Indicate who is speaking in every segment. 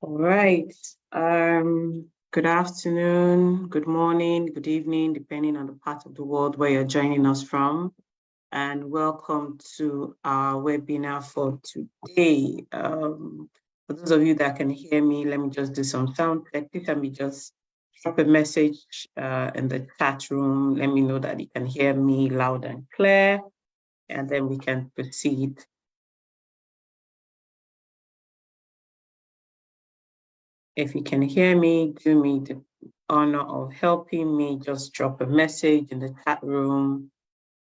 Speaker 1: All right. Good afternoon, good morning, good evening, depending on the part of the world where you're joining us from. And welcome to our webinar for today. For those of you that can hear me, let me just do some sound check. Please let me just drop a message in the chat room. Let me know that you can hear me loud and clear, and then we can proceed. If you can hear me, do me the honor of helping me. Just drop a message in the chat room.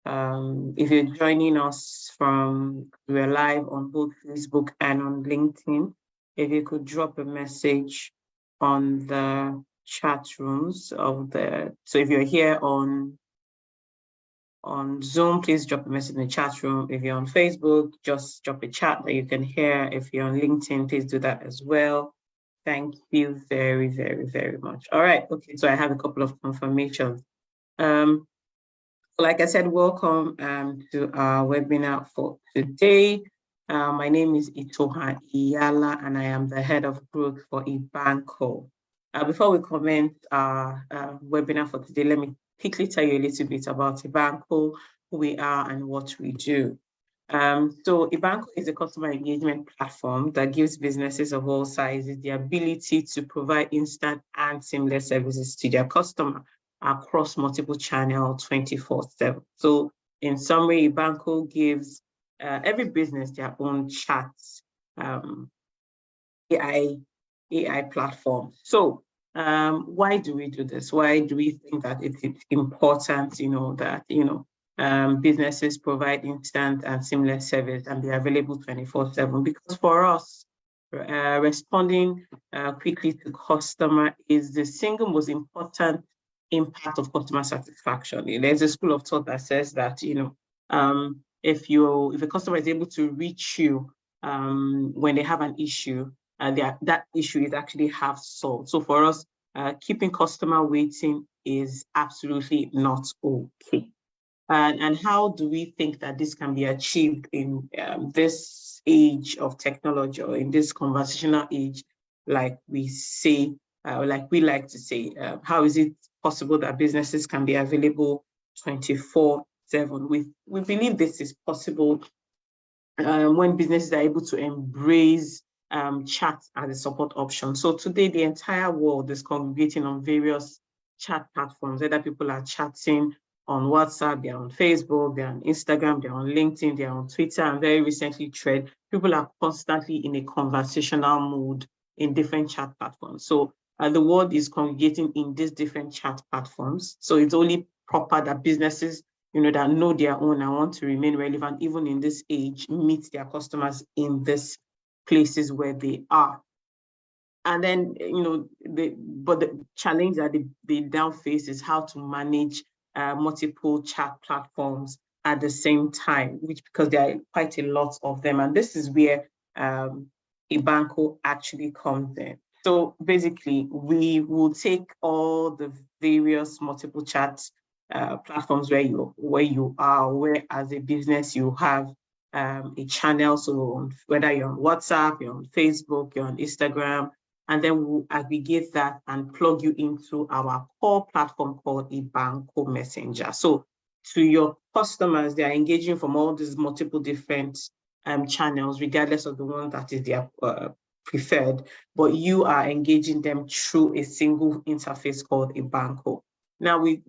Speaker 1: If you're joining us we're live on both Facebook and on LinkedIn, if you could drop a message on the chat rooms so if you're here on Zoom, please drop a message in the chat room. If you're on Facebook, just drop a chat that you can hear. If you're on LinkedIn, please do that as well. Thank you very, very, very much. All right, okay, so I have a couple of confirmations. Like I said, welcome to our webinar for today. My name is Itoha Iyala, and I am the head of growth for eBanqo. Before we commence our webinar for today, let me quickly tell you a little bit about eBanqo, who we are and what we do. So eBanqo is a customer engagement platform that gives businesses of all sizes the ability to provide instant and seamless services to their customer across multiple channels 24/7. So in summary, eBanqo gives every business their own chat AI platform. So why do we do this? Why do we think that it's important, that businesses provide instant and seamless service and be available 24/7? Because for us, responding quickly to customer is the single most important impact of customer satisfaction. There's a school of thought that says that if a customer is able to reach you when they have an issue, that issue is actually half solved. So for us, keeping customer waiting is absolutely not okay. And how do we think that this can be achieved in this age of technology, or in this conversational age, like we say, like we like to say? How is it possible that businesses can be available 24/7? We believe this is possible when businesses are able to embrace chat as a support option. So today, the entire world is congregating on various chat platforms. Either people are chatting on WhatsApp, they're on Facebook, they're on Instagram, they're on LinkedIn, they're on Twitter, and very recently Thread. People are constantly in a conversational mood in different chat platforms. So the world is congregating in these different chat platforms. So it's only proper that businesses that know their own and want to remain relevant even in this age, meet their customers in these places where they are. And then, but the challenge that they now face is how to manage multiple chat platforms at the same time, because there are quite a lot of them. And this is where eBanqo actually comes in. So basically, we will take all the various multiple chats platforms where you are, where as a business you have a channel. So whether you're on WhatsApp, you're on Facebook, you're on Instagram, and then we'll aggregate that and plug you into our core platform called eBanqo Messenger. So to your customers, they are engaging from all these multiple different channels, regardless of the one that is their preferred, but you are engaging them through a single interface called eBanqo. Now we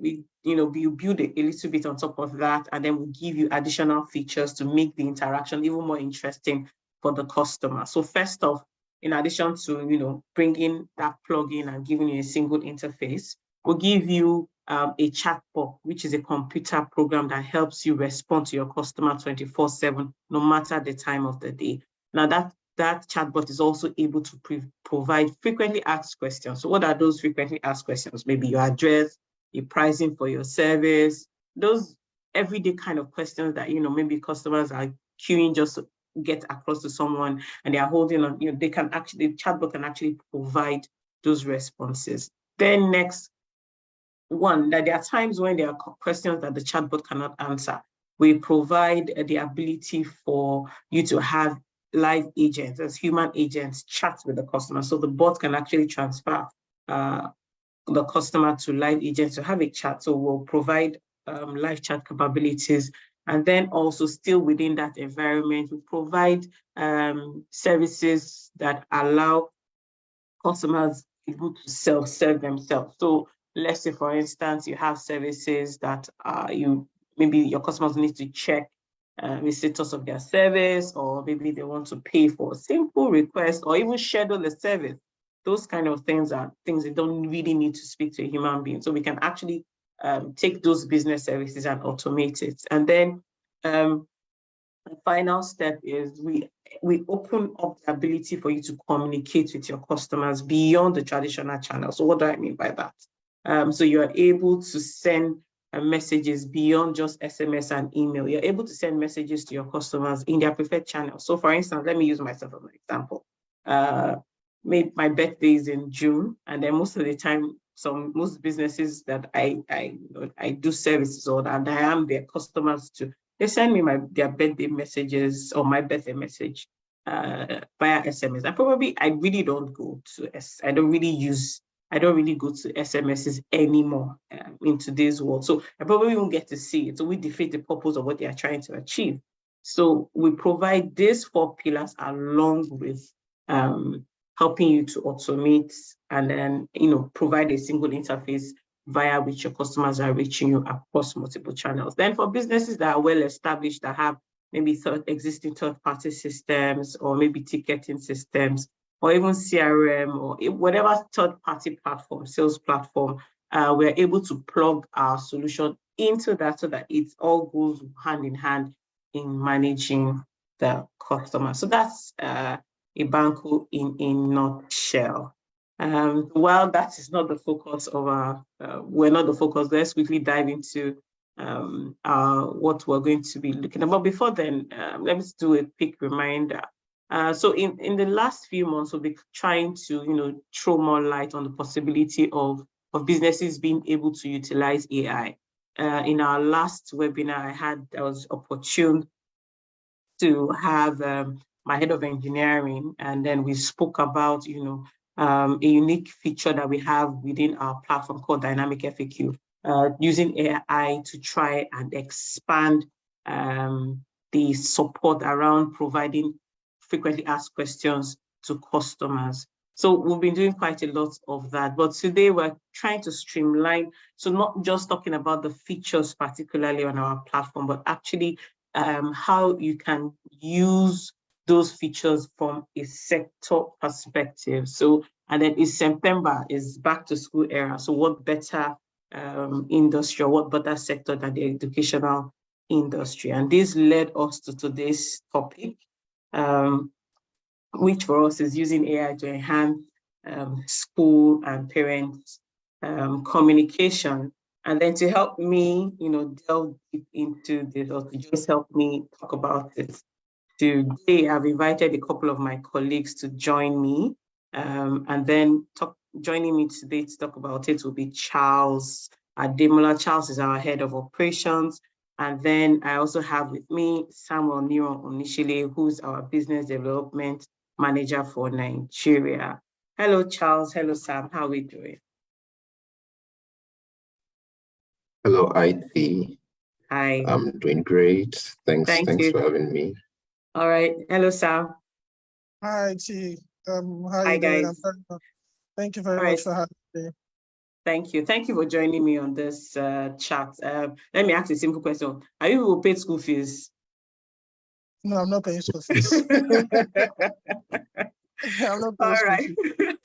Speaker 1: build a little bit on top of that, and then we'll give you additional features to make the interaction even more interesting for the customer. So first off, in addition to bringing that plugin and giving you a single interface, we'll give you a chatbot, which is a computer program that helps you respond to your customer 24/7, no matter the time of the day. Now that chatbot is also able to provide frequently asked questions. So what are those frequently asked questions? Maybe your address, your pricing for your service, those everyday kind of questions that maybe customers are queuing just to get across to someone and they are holding on. The chatbot can actually provide those responses. Then next one, that there are times when there are questions that the chatbot cannot answer. We provide the ability for you to have live agents, as human agents, chat with the customer. So the bot can actually transfer the customer to live agents to have a chat. So we'll provide live chat capabilities. And then also still within that environment, we provide services that allow customers able to self-serve themselves. So let's say, for instance, you have services that maybe your customers need to check the status of their service, or maybe they want to pay for a simple request, or even schedule a service. Those kind of things are things that don't really need to speak to a human being. So we can actually take those business services and automate it. And then the final step is we open up the ability for you to communicate with your customers beyond the traditional channel. So what do I mean by that? So you're able to send messages beyond just SMS and email. You're able to send messages to your customers in their preferred channel. So for instance, let me use myself as an example. My birthday is in June, and then most of the time, most businesses that I do services on, and I am their customers too, they send me their birthday messages or my birthday message via SMS. I really don't go to I don't really go to SMSs anymore in today's world. So I probably won't get to see it. So we defeat the purpose of what they are trying to achieve. So we provide these 4 pillars along with helping you to automate and then provide a single interface via which your customers are reaching you across multiple channels. Then for businesses that are well established, that have maybe existing third-party systems, or maybe ticketing systems, or even CRM, or whatever third-party platform, sales platform, we're able to plug our solution into that so that it all goes hand in hand in managing the customer. So that's eBanqo in a nutshell. While that is not the focus of we're not the focus, let's quickly dive into what we're going to be looking at. But before then, let's do a quick reminder. So in the last few months, we'll be trying to throw more light on the possibility of businesses being able to utilize AI. In our last webinar, I was opportune to have my head of engineering, and then we spoke about a unique feature that we have within our platform called Dynamic FAQ, using AI to try and expand the support around providing frequently asked questions to customers. So we've been doing quite a lot of that, but today we're trying to streamline, so not just talking about the features particularly on our platform, but actually how you can use those features from a sector perspective. So, and then in September is back to school era. So what better industry, or what better sector than the educational industry? And this led us to today's topic, which for us is using AI to enhance school and parents communication. And then to help me, delve deep into this, or to just help me talk about it, today I've invited a couple of my colleagues to join me, and then joining me today to talk about it will be Charles Ademola. Charles is our head of operations. And then I also have with me Samuel Niro Onishile, who's our business development manager for Nigeria. Hello, Charles. Hello, Sam. How are we doing?
Speaker 2: Hello, IT.
Speaker 1: Hi.
Speaker 2: I'm doing great. Thanks
Speaker 1: you
Speaker 2: for having me.
Speaker 1: All right. Hello, Sam.
Speaker 3: Hi, T. How
Speaker 1: Hi,
Speaker 3: you doing?
Speaker 1: guys.
Speaker 3: Thank you very much for having me.
Speaker 1: Thank you. Thank you for joining me on this chat. Let me ask a simple question. Are you who paid school fees?
Speaker 3: No, I'm not paying school fees. I'm not paying school fees.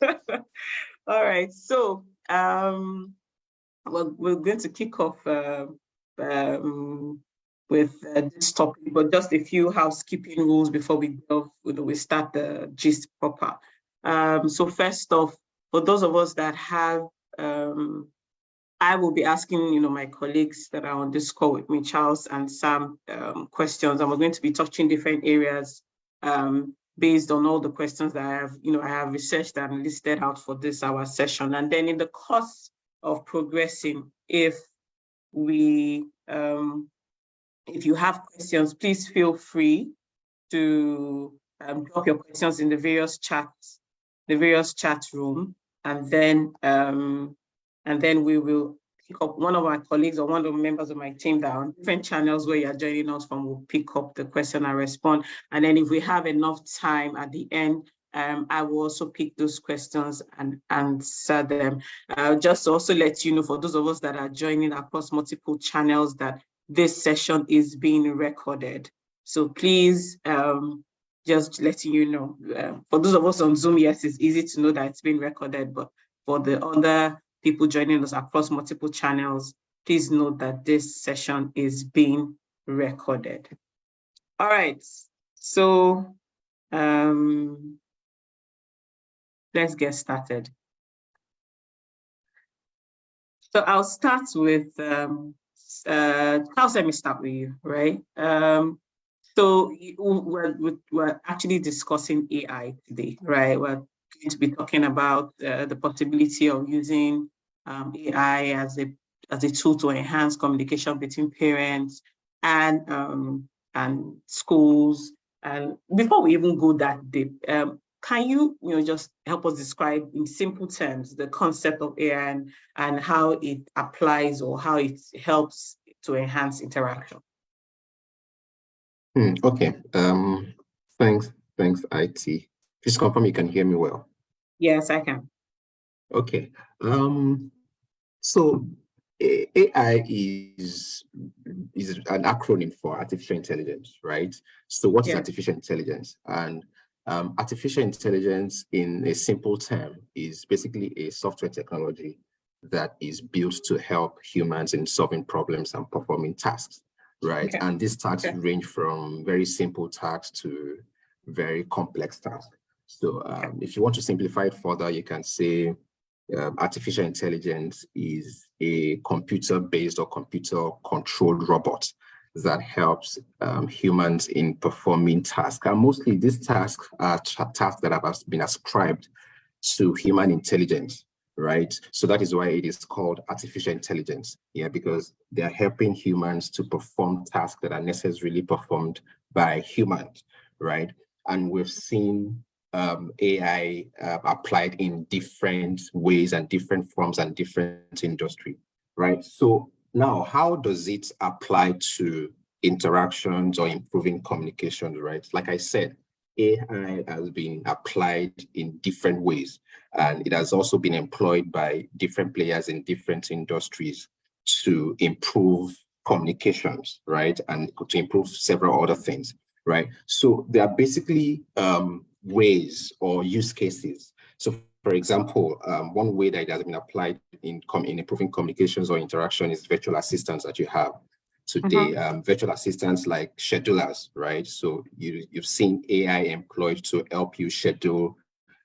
Speaker 1: All right. So we're going to kick off with this topic, but just a few housekeeping rules before we start the gist proper. So first off, for those of us that have, I will be asking, my colleagues that are on this call with me, Charles and Sam, questions, and we're going to be touching different areas based on all the questions that I have researched and listed out for our session. And then in the course of progressing, if you have questions, please feel free to drop your questions in the various chat room, and then we will pick up. One of my colleagues or one of the members of my team that are on different channels where you're joining us from will pick up the question and respond. And then if we have enough time at the end, I will also pick those questions and answer them. Just to also let you know, for those of us that are joining across multiple channels, that this session is being recorded. So please, just letting you know, for those of us on Zoom, yes, it's easy to know that it's being recorded, but for the other people joining us across multiple channels, please note that this session is being recorded. All right, so let's get started. So I'll start with, Charles, let me start with you, right? So we're actually discussing AI today, right? We're going to be talking about the possibility of using AI as a tool to enhance communication between parents and schools. And before we even go that deep, can you just help us describe in simple terms the concept of AI and how it applies or how it helps to enhance interaction?
Speaker 2: Okay. Thanks, IT. Please confirm you can hear me well.
Speaker 1: Yes, I can.
Speaker 2: Okay. So AI is an acronym for artificial intelligence, right? So what is artificial intelligence? And artificial intelligence, in a simple term, is basically a software technology that is built to help humans in solving problems and performing tasks, right? Okay. And these tasks range from very simple tasks to very complex tasks. So if you want to simplify it further, you can say artificial intelligence is a computer-based or computer-controlled robot that helps humans in performing tasks. And mostly these tasks are tasks that have been ascribed to human intelligence, right? So that is why it is called artificial intelligence, because they are helping humans to perform tasks that are necessarily performed by humans, right? And we've seen AI applied in different ways and different forms and different industry, right? So now, how does it apply to interactions or improving communication, right? Like I said, AI has been applied in different ways, and it has also been employed by different players in different industries to improve communications, right? And to improve several other things, right? So there are basically ways or use cases. So for example, one way that it has been applied in improving communications or interaction is virtual assistants that you have today. Virtual assistants like schedulers, right? So you've seen AI employed to help you schedule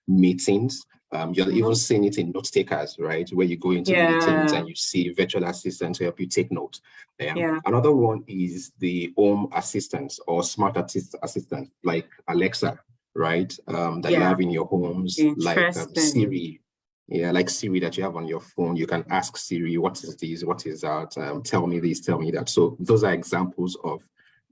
Speaker 2: meetings. You're even seeing it in note takers, right? Where you go into meetings and you see virtual assistants to help you take notes. Another one is the home assistants or smart assistants like Alexa, right? That you have in your homes, like Siri. Like Siri that you have on your phone. You can ask Siri, what is this? What is that? Tell me this, tell me that. So those are examples of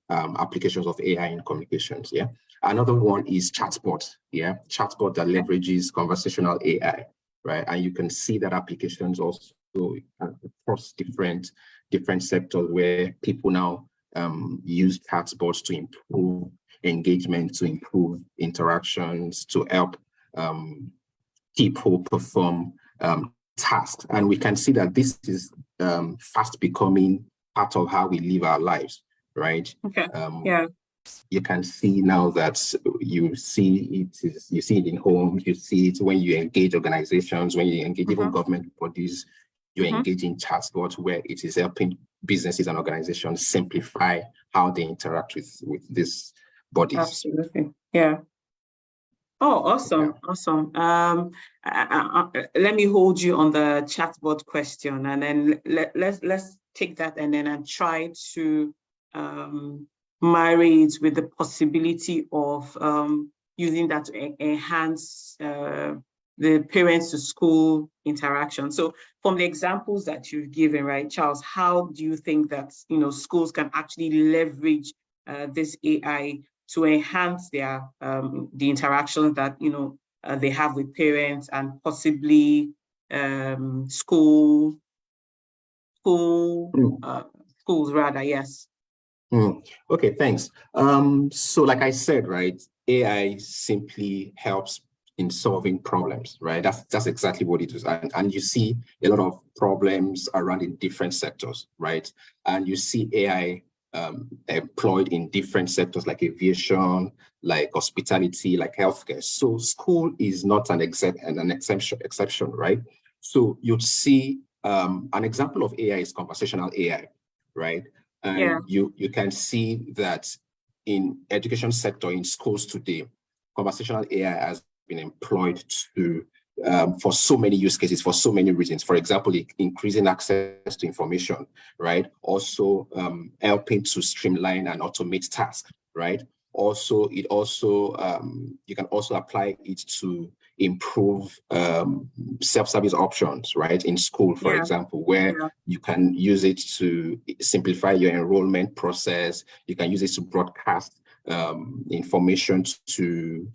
Speaker 2: applications of AI in communications. Another one is chatbot. Chatbot that leverages conversational AI, right? And you can see that applications also across different sectors where people now use chatbots to improve engagement, to improve interactions, to help people perform tasks. And we can see that this is fast becoming part of how we live our lives, right? You can see now that you see it in homes, you see it when you engage organizations, when you engage even government bodies, you engage in chatbots where it is helping businesses and organizations simplify how they interact with these bodies.
Speaker 1: Absolutely. Oh, awesome. Awesome. Let me hold you on the chatbot question, and then let's take that and then try to marry it with the possibility of using that to enhance the parents to school interaction. So from the examples that you've given, right, Charles, how do you think that schools can actually leverage this AI to enhance their the interactions that they have with parents and possibly schools rather. Yes.
Speaker 2: Okay, thanks. So like I said, right, AI simply helps in solving problems, right? That's exactly what it is. And you see a lot of problems around in different sectors, right? And you see AI employed in different sectors like aviation, like hospitality, like healthcare. So school is not an exception, right? So you'd see an example of AI is conversational AI, right? And you can see that in education sector, in schools today, conversational AI has been employed to for so many use cases, for so many reasons. For example, increasing access to information, right? Also helping to streamline and automate tasks, right? Also, you can also apply it to improve self-service options, right? In school, for example, where you can use it to simplify your enrollment process. You can use it to broadcast information to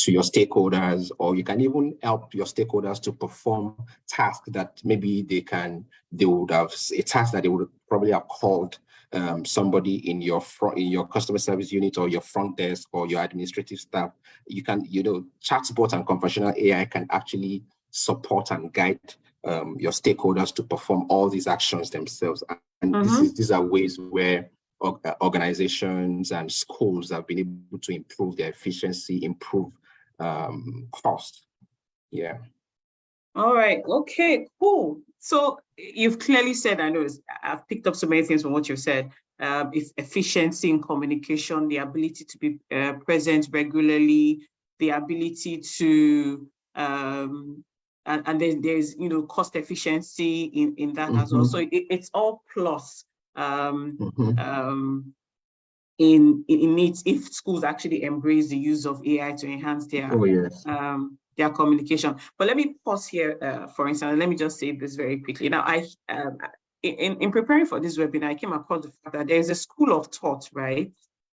Speaker 2: your stakeholders, or you can even help your stakeholders to perform tasks that maybe they would have a task that they would probably have called somebody in your customer service unit or your front desk or your administrative staff. You can, chatbot and conversational AI can actually support and guide your stakeholders to perform all these actions themselves. And these are ways where organizations and schools have been able to improve their efficiency, improve cost. Yeah.
Speaker 1: All right. Okay, cool. So you've clearly said, I've picked up so many things from what you've said. It's efficiency in communication, the ability to be present regularly, the ability to, and then there's, cost efficiency in that as well. So it's all plus in it if schools actually embrace the use of AI to enhance their communication. But let me pause here, for instance. Let me just say this very quickly. Now, in preparing for this webinar, I came across the fact that there is a school of thought, right,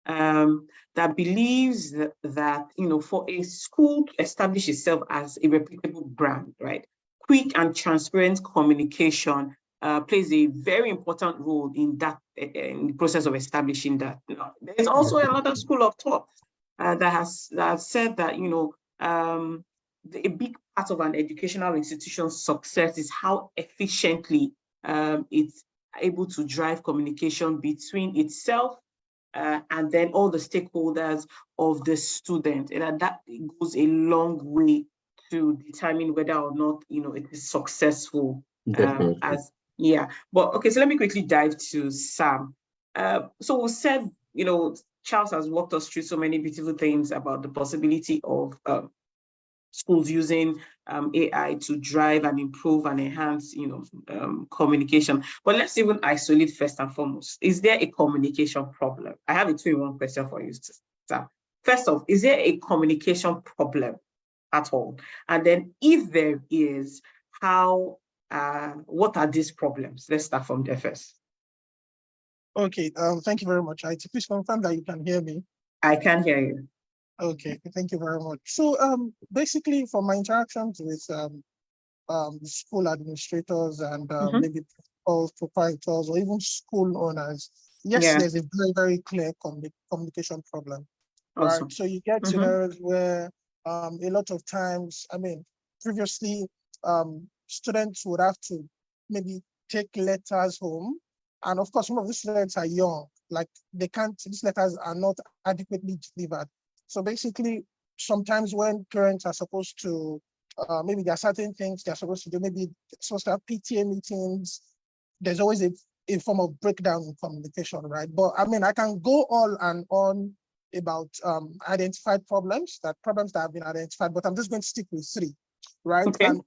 Speaker 1: that believes that for a school to establish itself as a reputable brand, right, quick and transparent communication plays a very important role in that, in the process of establishing that. There's also another school of thought that has said that a big part of an educational institution's success is how efficiently it's able to drive communication between itself and then all the stakeholders of the student, and that goes a long way to determine whether or not it is successful. But okay, so let me quickly dive to Sam. So we said, Charles has walked us through so many beautiful things about the possibility of schools using AI to drive and improve and enhance, communication. But let's even isolate first and foremost. Is there a communication problem? I have a 2-in-1 question for you, Sam. First off, is there a communication problem at all? And then if there is, what are these problems? Let's start from there first.
Speaker 3: Okay, thank you very much. Please confirm that you can hear me.
Speaker 1: I can hear you.
Speaker 3: Okay, thank you very much. So basically, for my interactions with school administrators and maybe principals, proprietors, or even school owners, there's a very, very clear communication problem. Awesome. Right? So you get scenarios where a lot of times, previously, students would have to maybe take letters home. And of course, some of these students are young, like these letters are not adequately delivered. So basically, sometimes when parents are supposed to, maybe there are certain things they're supposed to do, maybe they're supposed to have PTA meetings, there's always a form of breakdown in communication, right? But I can go on and on about identified problems that have been identified, but I'm just going to stick with 3, right? Okay. And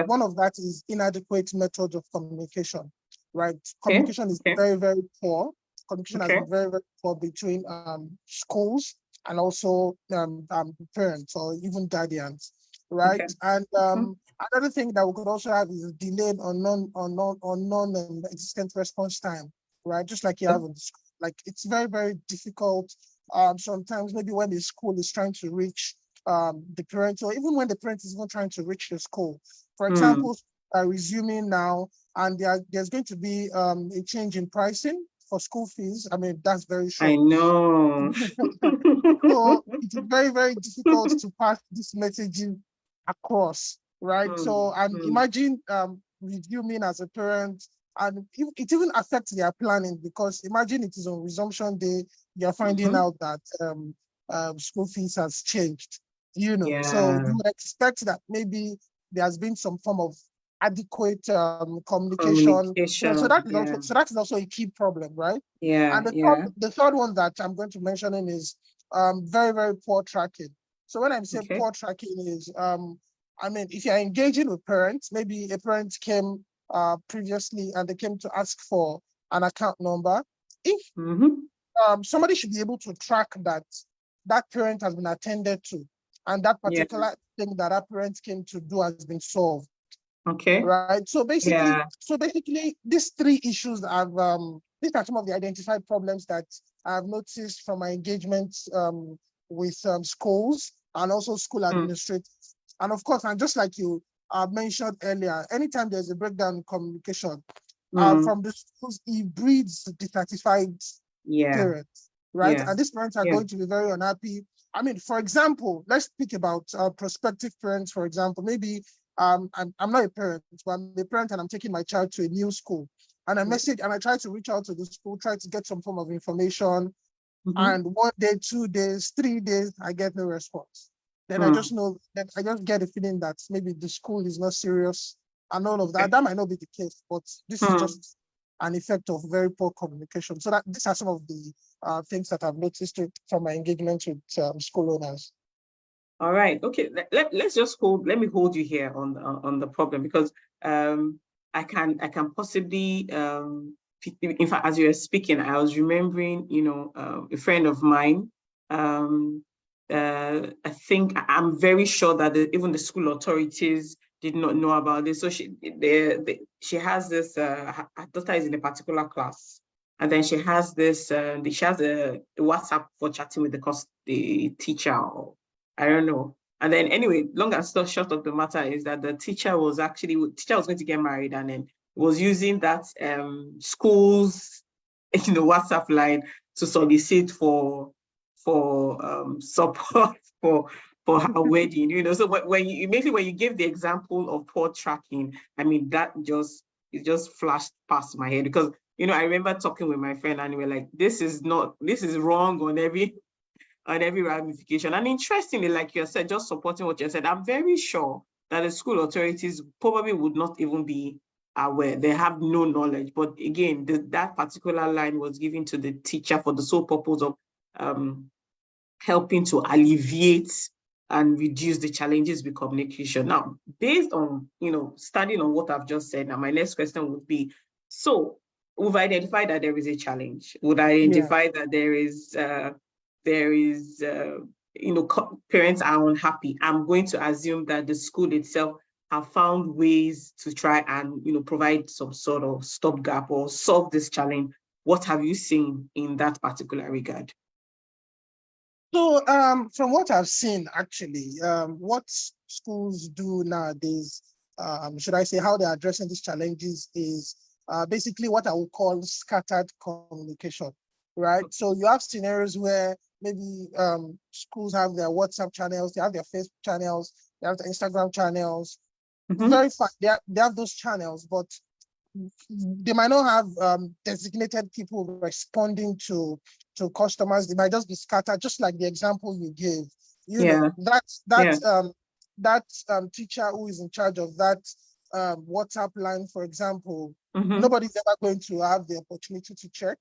Speaker 3: one of that is inadequate methods of communication, right? Communication is very, very poor. Communication has been very, very poor between schools and also parents or even guardians, right? And another thing that we could also have is delayed or non-existent response time, right? Just like you have in the school. Like it's very, very difficult sometimes maybe when the school is trying to reach the parent, or even when the parent is not trying to reach the school. For example, resuming now, and there's going to be a change in pricing for school fees. I mean, that's very short.
Speaker 1: I know.
Speaker 3: So it's very, very difficult to pass this messaging across, right? So, and imagine resuming as a parent, and it even affects their planning, because imagine it is on resumption day, you're finding out that school fees has changed, so you would expect that maybe there has been some form of adequate communication. So that is also a key problem, right?
Speaker 1: Yeah.
Speaker 3: And the third one that I'm going to mention is very, very poor tracking. So when I'm saying poor tracking is, I mean, if you're engaging with parents, maybe a parent came previously and they came to ask for an account number. If somebody should be able to track that parent has been attended to, and that particular thing that parent came to do has been solved.
Speaker 1: Okay.
Speaker 3: Right. So basically, these three issues these are some of the identified problems that I've noticed from my engagements with schools and also school administrators. And of course, and just like you mentioned earlier, anytime there's a breakdown in communication from the schools, it breeds dissatisfied parents, right? And these parents are going to be very unhappy. I mean, for example, let's speak about prospective parents, for example. Maybe I'm not a parent, but I'm a parent and I'm taking my child to a new school. And I try to reach out to the school, try to get some form of information. And 1 day, 2 days, 3 days, I get no response. Then I just know that I just get a feeling that maybe the school is not serious and all of that. That might not be the case, but this is just an effect of very poor communication. So these are some of the things that I've noticed from my engagement with school owners.
Speaker 1: All right. Okay. Let me hold you here on the problem, because I can possibly in fact, as you were speaking, I was remembering, a friend of mine. I think I'm very sure that even the school authorities did not know about this. So she has this. Her daughter is in a particular class, and then she has this. She has a WhatsApp for chatting with the teacher. Or, I don't know. And then anyway, long and short of the matter is that the teacher was going to get married, and then was using that school's WhatsApp line to solicit for support for her wedding. So when you give the example of poor tracking, I mean, it just flashed past my head, because I remember talking with my friend and we were like, this is wrong on every ramification. And interestingly, like you said, just supporting what you said, I'm very sure that the school authorities probably would not even be aware. They have no knowledge. But again, that particular line was given to the teacher for the sole purpose of helping to alleviate and reduce the challenges with communication. Now, based on, standing on what I've just said, now my next question would be, so we've identified that there is a challenge. Would I identify that there is parents are unhappy? I'm going to assume that the school itself have found ways to try and, provide some sort of stopgap or solve this challenge. What have you seen in that particular regard?
Speaker 3: So from what I've seen, actually, what schools do nowadays, should I say how they're addressing these challenges, is basically what I would call scattered communication, right? So you have scenarios where maybe schools have their WhatsApp channels, they have their Facebook channels, they have their Instagram channels. Very fine, they have those channels, but they might not have designated people responding to customers. They might just be scattered, just like the example you gave. That teacher who is in charge of that WhatsApp line, for example, nobody's ever going to have the opportunity to check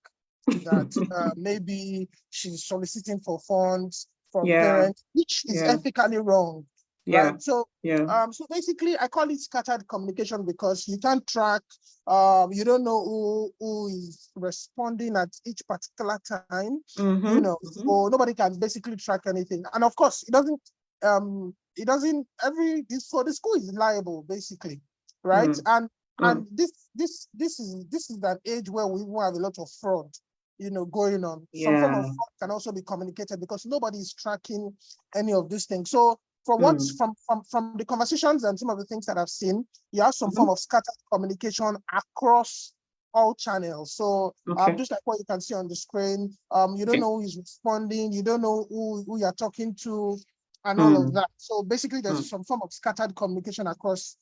Speaker 3: that maybe she's soliciting for funds from parents, which is ethically wrong. Right. So so basically I call it scattered communication, because you can't track, you don't know who is responding at each particular time, so nobody can basically track anything. And of course so the school is liable, basically, right? And this is an age where we have a lot of fraud, going on. Some form of fraud can also be communicated because nobody is tracking any of these things. So from the conversations and some of the things that I've seen, you have some form of scattered communication across all channels. So just like what you can see on the screen, you don't know who is responding, you don't know who you're talking to, and all of that. So basically, there's some form of scattered communication across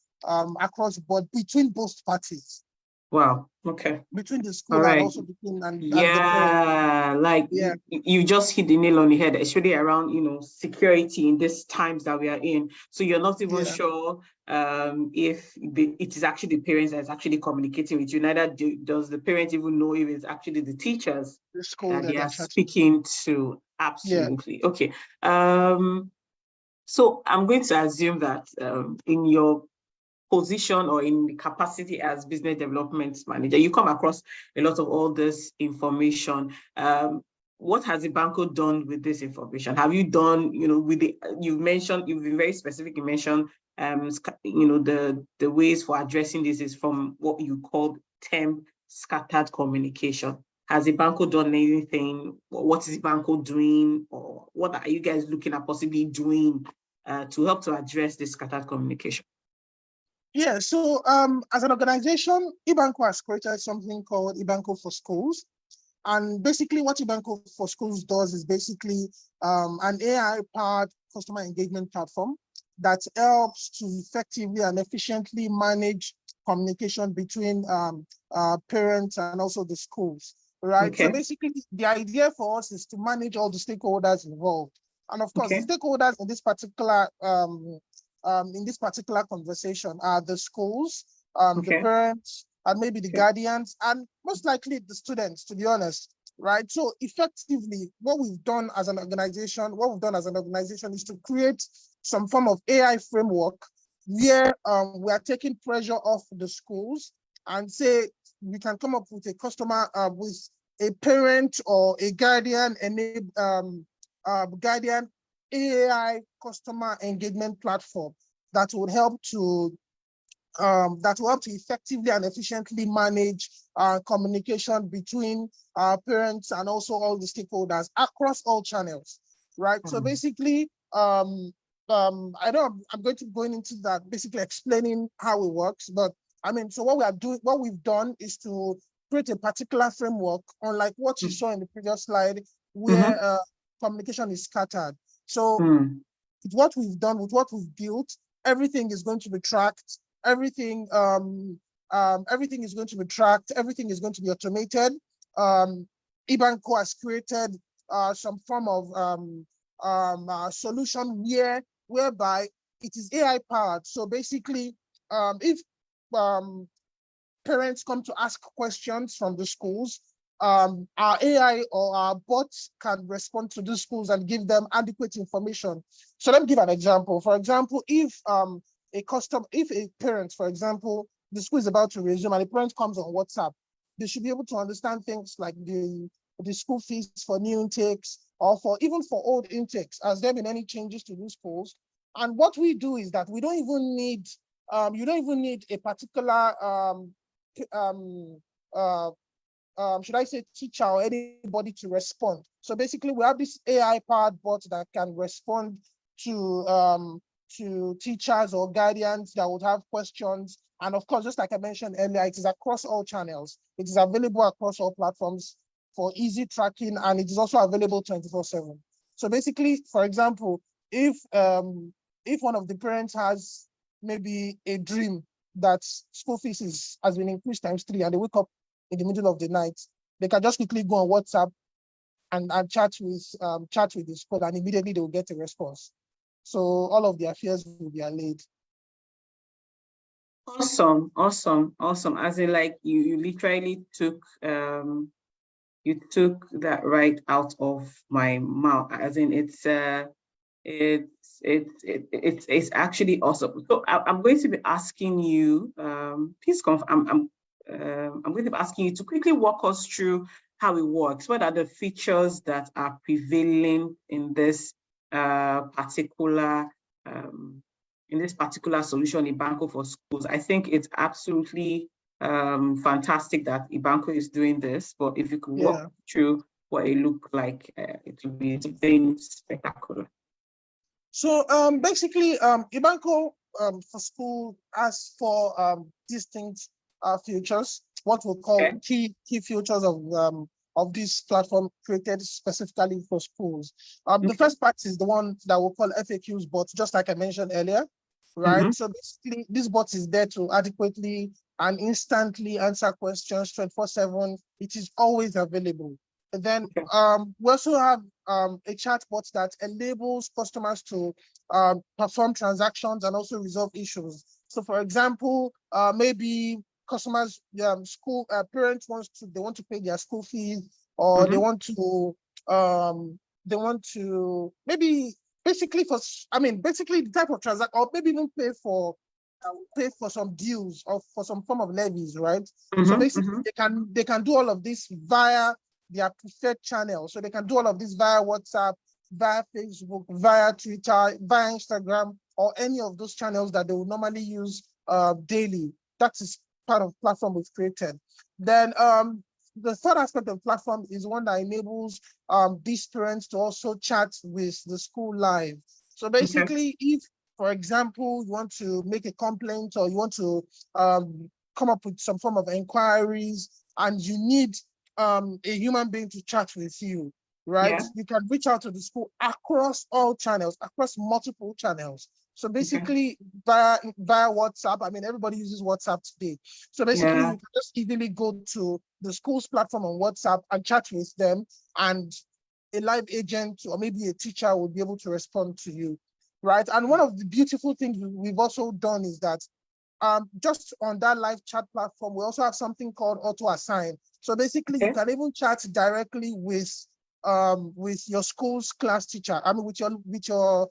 Speaker 3: board between both parties.
Speaker 1: Wow. Okay.
Speaker 3: Between the school and also between and the parent.
Speaker 1: You just hit the nail on the head, especially around security in these times that we are in. So you're not even sure if it is actually the parents that's actually communicating with you. Neither does the parent even know if it's actually the teachers that they are speaking to. Absolutely. Yeah. Okay. So I'm going to assume that in your position or in the capacity as business development manager, you come across a lot of all this information. What has eBanqo done with this information? Have you done, you've been very specific, you mentioned, the ways for addressing this is from what you call term scattered communication. Has eBanqo done anything? What is eBanqo doing? Or what are you guys looking at possibly doing to help to address this scattered communication?
Speaker 3: Yeah, so as an organization, eBanqo has created something called eBanqo for Schools. And basically what eBanqo for Schools does is basically an AI-powered customer engagement platform that helps to effectively and efficiently manage communication between parents and also the schools, right? Okay. So basically the idea for us is to manage all the stakeholders involved. And of course, the stakeholders in this particular conversation are the schools, the parents, and maybe the guardians, and most likely the students, to be honest, right? So effectively, what we've done as an organization is to create some form of AI framework where we are taking pressure off the schools and say we can come up with a customer, with a parent or a guardian, guardian AI customer engagement platform that would help to effectively and efficiently manage communication between parents and also all the stakeholders across all channels, right? So basically, I know I'm going to be going into that, basically explaining how it works, but I mean, so what we've done is to create a particular framework, unlike what you saw in the previous slide, where communication is scattered. So with what we've done, with what we've built, everything is going to be tracked. Everything is going to be tracked. Everything is going to be automated. eBanqo has created some form of solution whereby it is AI powered. So basically, if parents come to ask questions from the schools, our AI or our bots can respond to the schools and give them adequate information. So let me give an example. For example, if a parent, for example, the school is about to resume and a parent comes on WhatsApp, they should be able to understand things like the school fees for new intakes or even for old intakes. Has there been any changes to these schools? And what we do is that we don't even need, you don't even need a particular, should I say teacher or anybody to respond. So basically we have this AI-powered bot that can respond to teachers or guardians that would have questions. And of course, just like I mentioned earlier, it is across all channels. It is available across all platforms for easy tracking, and it is also available 24/7. So basically, for example, if one of the parents has maybe a dream that school fees has been increased ×3 and they wake up in the middle of the night, they can just quickly go on WhatsApp and chat with the school, and immediately they will get a response. So all of their fears will be allayed.
Speaker 1: Awesome. As in, like, you literally took that right out of my mouth. As in, it's actually awesome. So I'm going to be asking you, please confirm. I'm going to be asking you to quickly walk us through how it works. What are the features that are prevailing in this particular solution, eBanqo for Schools? I think it's absolutely fantastic that eBanqo is doing this, but if you could walk through what it looked like, it would be very spectacular.
Speaker 3: So basically, eBanqo for school asks for distinct features, what we'll call key features of this platform created specifically for schools. The first part is the one that we'll call FAQs bot, just like I mentioned earlier, right? So basically, this bot is there to adequately and instantly answer questions 24/7. It is always available. And then we also have a chat bot that enables customers to perform transactions and also resolve issues. So, for example, maybe customers, parents want to pay their school fees, or they want to maybe basically the type of transaction, or maybe even pay for some dues or for some form of levies, right? So basically, they can do all of this via their preferred channel. So they can do all of this via WhatsApp, via Facebook, via Twitter, via Instagram, or any of those channels that they would normally use daily. That is part of the platform we've created. Then the third aspect of the platform is one that enables these parents to also chat with the school live. So basically, if, for example, you want to make a complaint or you want to come up with some form of inquiries and you need a human being to chat with you, right? You can reach out to the school across all channels, across multiple channels. So basically, via WhatsApp, I mean, everybody uses WhatsApp today. So basically, you can just easily go to the school's platform on WhatsApp and chat with them, and a live agent or maybe a teacher will be able to respond to you, right? And one of the beautiful things we've also done is that just on that live chat platform, we also have something called auto assign. So basically, you can even chat directly with your school's class teacher. I mean, with your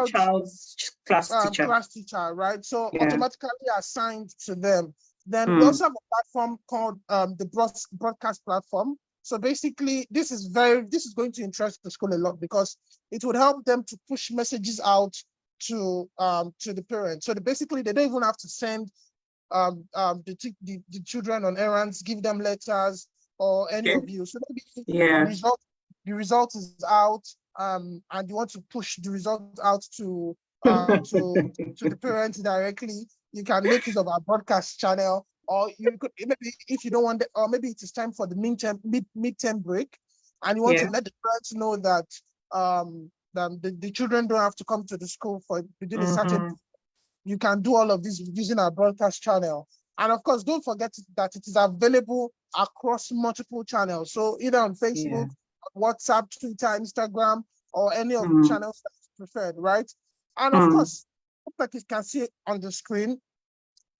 Speaker 1: child's class
Speaker 3: teacher, right? So automatically assigned to them. Then we also have a platform called the broadcast platform. So basically, this is going to interest the school a lot because it would help them to push messages out to the parents. So basically, they don't even have to send the children on errands, give them letters or any of you. So maybe the result is out, and you want to push the result out to the parents directly. You can make use of our broadcast channel, or you could maybe, if you don't want, or maybe it is time for the midterm break, and you want to let the parents know that the children don't have to come to the school for within a certain. You can do all of this using our broadcast channel. And of course, don't forget that it is available across multiple channels. So either on Facebook, WhatsApp, Twitter, Instagram, or any of the channels that you preferred, right? And of course, like you can see on the screen,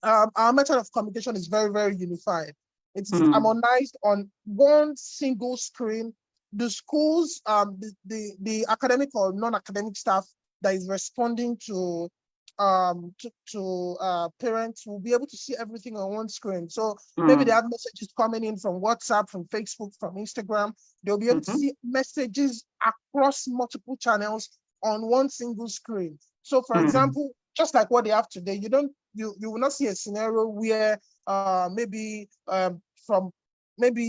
Speaker 3: our method of communication is very, very unified. It's harmonized on one single screen. The schools, the academic or non-academic staff that is responding to parents will be able to see everything on one screen. So maybe they have messages coming in from WhatsApp, from Facebook, from Instagram. They'll be able to see messages across multiple channels on one single screen. So for example, just like what they have today, you will not see a scenario where maybe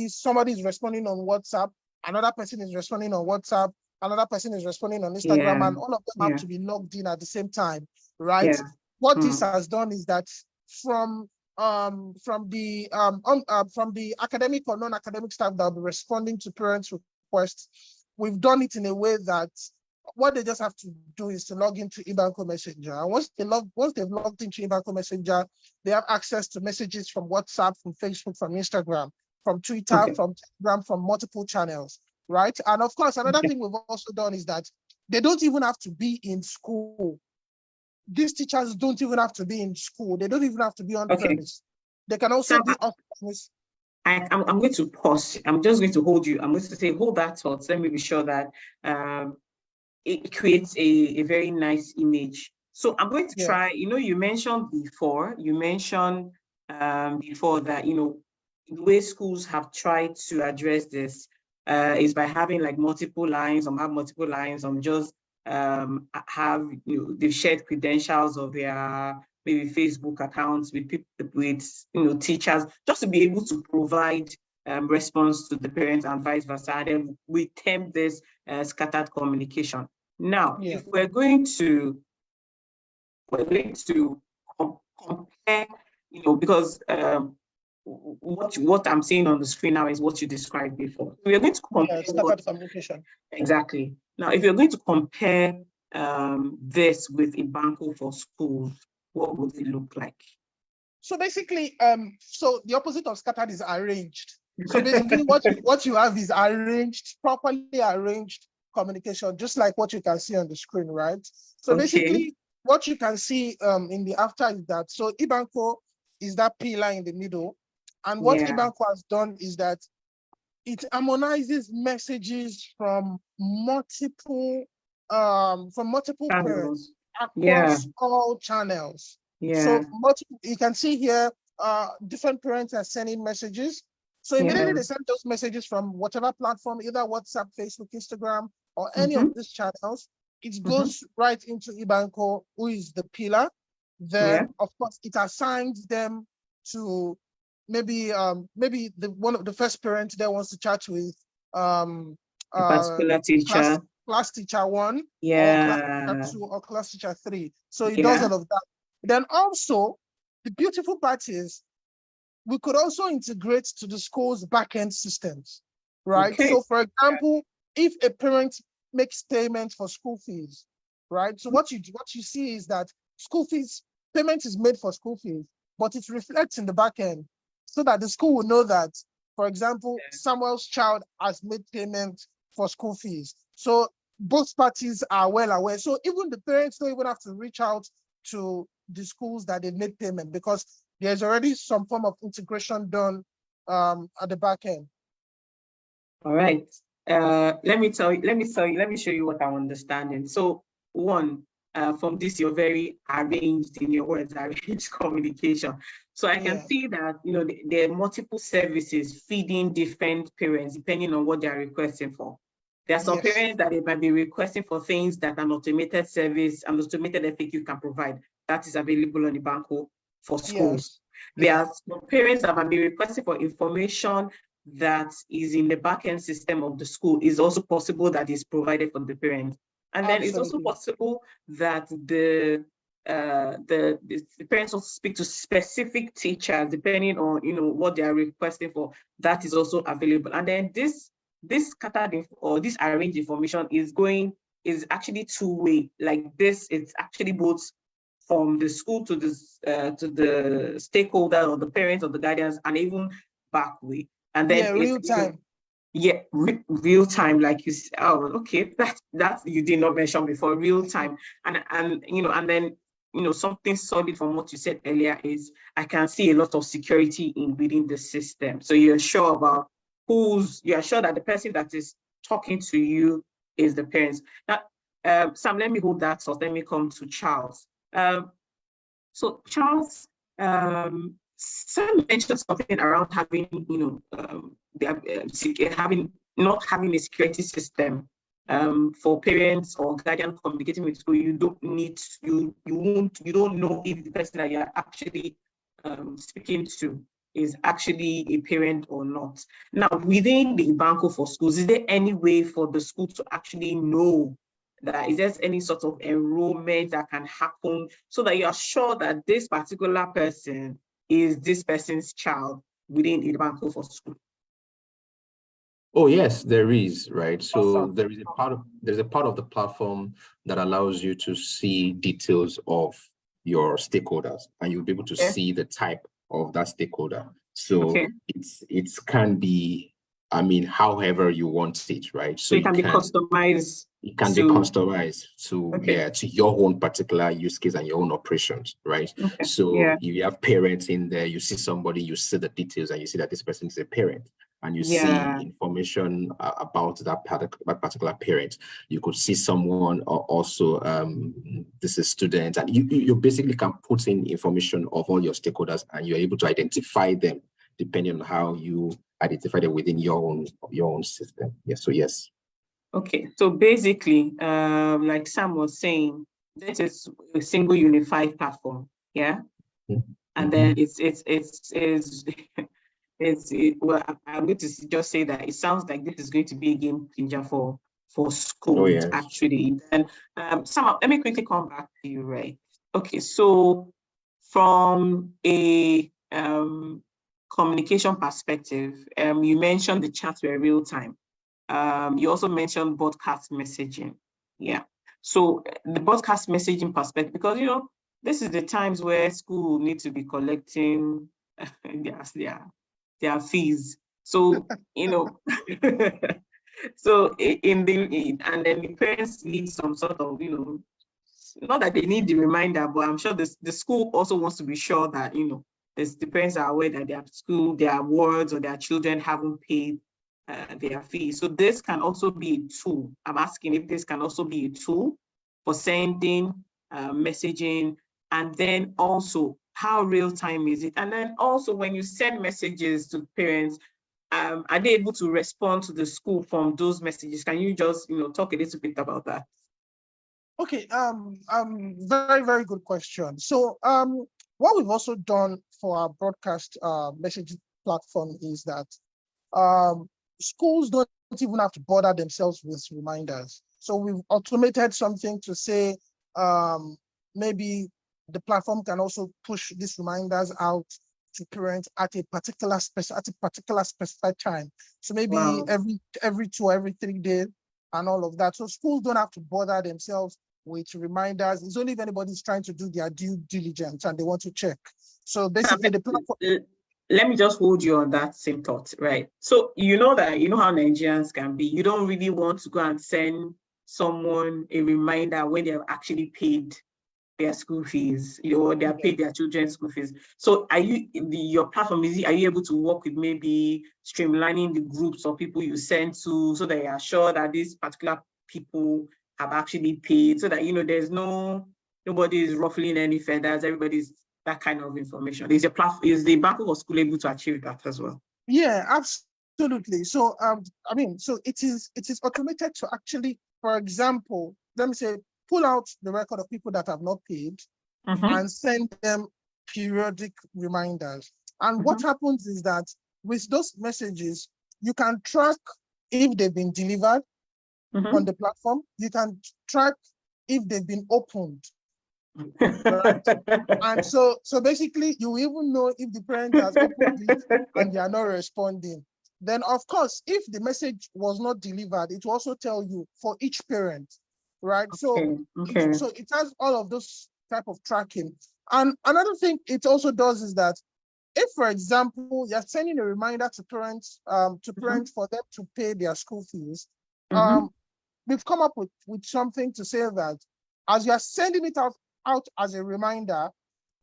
Speaker 3: somebody is responding on WhatsApp, another person is responding on WhatsApp, another person is responding on Instagram, and all of them have to be logged in at the same time, right? What this has done is that from the academic or non-academic staff that will be responding to parents' requests, we've done it in a way that what they just have to do is to log into eBanqo Messenger. And once they've logged into eBanqo Messenger, they have access to messages from WhatsApp, from Facebook, from Instagram, from Twitter, from Telegram, from multiple channels, right? And of course, another thing we've also done is that they don't even have to be in school. These teachers don't even have to be in school. They don't even have to be on premise. They can also be off premise.
Speaker 1: I'm going to pause. I'm just going to hold you. I'm going to say, hold that thought. Let me be sure that it creates a very nice image. So I'm going to try, you mentioned before that, the way schools have tried to address this is by having like multiple lines, just have, they've shared credentials of their maybe Facebook accounts with people, with teachers, just to be able to provide response to the parents and vice versa. And then we term this scattered communication. Now, if we're going to compare, because what I'm seeing on the screen now is what you described before. We're going to compare
Speaker 3: scattered communication.
Speaker 1: Exactly. Now, if you're going to compare this with eBanqo for schools, what would it look like?
Speaker 3: So basically, so the opposite of scattered is arranged. So basically, what you have is arranged, properly arranged communication, just like what you can see on the screen, right? So basically, what you can see in the after is that, so eBanqo is that pillar in the middle. And what eBanqo has done is that it harmonizes messages from multiple parents across all channels. So you can see here, different parents are sending messages. So immediately they send those messages from whatever platform, either WhatsApp, Facebook, Instagram, or any of these channels. It goes right into eBanqo, who is the pillar. Then, of course, it assigns them to maybe the first parent that wants to chat with
Speaker 1: a particular teacher,
Speaker 3: class teacher 1, or class teacher 2, or class teacher 3. So it does all of that. Then also, the beautiful part is we could also integrate to the school's backend systems, right? So for example, if a parent makes payment for school fees, right? So what you see is that school fees, payment is made for school fees, but it reflects in the backend so that the school will know that, for example, Samuel's child has made payment for school fees. So both parties are well aware. So even the parents don't even have to reach out to the schools that they made payment, because there's already some form of integration done at the back end.
Speaker 1: All right. Let me show you what I'm understanding. So one, from this, you're very arranged in your words, arranged communication. So I can see that, there are multiple services feeding different parents depending on what they're requesting for. There are some parents that they might be requesting for things that an automated service, an automated FAQ can provide. That is available on eBanqo for schools. There are some parents that might be requesting for information that is in the backend system of the school. Is also possible that is provided for the parents. And then it's also possible that the parents also speak to specific teachers depending on what they are requesting for. That is also available. And then this scattered or this arranged information is actually two-way. Like this, it's actually both from the school to the stakeholder or the parents or the guardians, and even back way. And then
Speaker 3: real time.
Speaker 1: Real time, like you said. Oh, okay, that you did not mention before, real time. And then something solid from what you said earlier is I can see a lot of security within the system. So you're sure about you're sure that the person that is talking to you is the parents. Now, Sam, let me hold that thought. Let me come to Charles. So Charles, Sam mentioned something around having, not having a security system for parents or guardian communicating with school. You don't know if the person that you're actually speaking to is actually a parent or not. Now, within the eBanqo for schools, is there any way for the school to actually know that? Is there any sort of enrollment that can happen so that you are sure that this particular person is this person's child within eBanqo for school?
Speaker 2: Oh yes, there is, right? So awesome. There's a part of the platform that allows you to see details of your stakeholders, and you'll be able to see the type of that stakeholder. So it can be, however you want it, right?
Speaker 1: So it can be customized.
Speaker 2: It can be customized to your own particular use case and your own operations, right? So if you have parents in there, you see somebody, you see the details, and you see that this person is a parent, and you see information about that particular parent. You could see someone also, this is student, and you basically can put in information of all your stakeholders, and you're able to identify them depending on how you identify them within your own system. Yes.
Speaker 1: Okay, so basically, like Sam was saying, this is a single unified platform Yeah.
Speaker 2: Mm-hmm.
Speaker 1: And then well, I'm going to just say that it sounds like this is going to be a game changer for
Speaker 2: Oh,
Speaker 1: schools,
Speaker 2: yes.
Speaker 1: actually. And let me quickly come back to you, right? Okay, so from a communication perspective, you mentioned the chats were real time. You also mentioned broadcast messaging. Yeah. So the broadcast messaging perspective, because this is the times where school need to be collecting their fees. So so and then the parents need some sort of not that they need the reminder, but I'm sure the school also wants to be sure that the parents are aware that their wards or their children haven't paid their fees. So this can also be a tool. I'm asking if this can also be a tool for sending messaging, and then also how real time is it? And then also when you send messages to parents, are they able to respond to the school from those messages? Can you just talk a little bit about that?
Speaker 3: Okay, very, very good question. So, what we've also done for our broadcast messaging platform is that schools don't even have to bother themselves with reminders. So we've automated something to say maybe the platform can also push these reminders out to parents at a particular specified time. So maybe
Speaker 1: Wow.
Speaker 3: every 2 or every 3 days and all of that. So schools don't have to bother themselves with reminders. It's only if anybody's trying to do their due diligence and they want to check. So basically the platform.
Speaker 1: Let me just hold you on that same thought, right? So you know how Nigerians can be. You don't really want to go and send someone a reminder when they have actually paid their school fees, or they have paid their children's school fees. So your platform, are you able to work with maybe streamlining the groups of people you send to, so that you are sure that these particular people have actually paid, so that there's nobody is ruffling any feathers, everybody's that kind of information? Is the eBanqo school able to achieve that as well?
Speaker 3: Yeah, absolutely. So so it is automated to actually, for example, let me say, pull out the record of people that have not paid and send them periodic reminders. And what happens is that with those messages, you can track if they've been delivered on the platform. You can track if they've been opened. Right? And so basically, you even know if the parent has opened it and they are not responding. Then, of course, if the message was not delivered, it will also tell you for each parent, right?
Speaker 1: Okay.
Speaker 3: So it has all of those type of tracking. And another thing it also does is that if, for example, you're sending a reminder to parents for them to pay their school fees, we've come up with something to say that as you're sending it out as a reminder,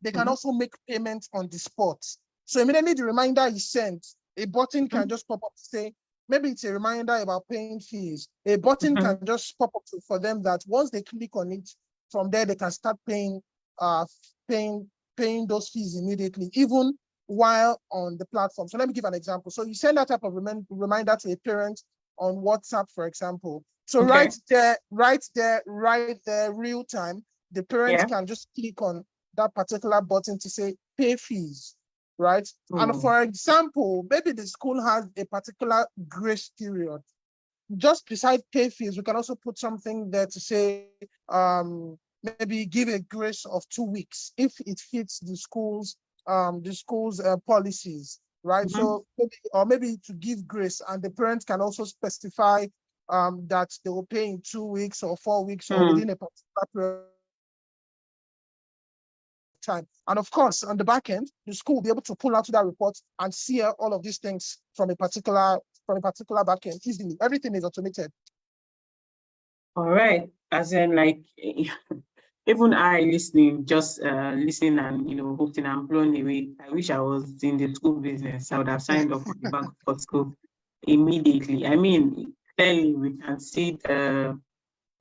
Speaker 3: they can also make payments on the spot. So immediately the reminder is sent, a button can just pop up to say, maybe it's a reminder about paying fees. A button can just pop up for them that once they click on it, from there they can start paying those fees immediately, even while on the platform. So let me give an example. So you send that type of reminder to a parent on WhatsApp, for example. So right there, real time, the parents can just click on that particular button to say pay fees, right? And for example, maybe the school has a particular grace period. Just beside pay fees, we can also put something there to say maybe give a grace of 2 weeks if it fits the school's policies, right? So maybe to give grace, and the parents can also specify that they will pay in 2 weeks or 4 weeks or within a particular period time. And of course, on the back end, the school will be able to pull out that report and see all of these things from a particular back end easily. Everything is automated.
Speaker 1: All right. As in, like, even I listening and hoping, I'm blown away. I wish I was in the school business. I would have signed up for the bank for school immediately. I mean, clearly we can see the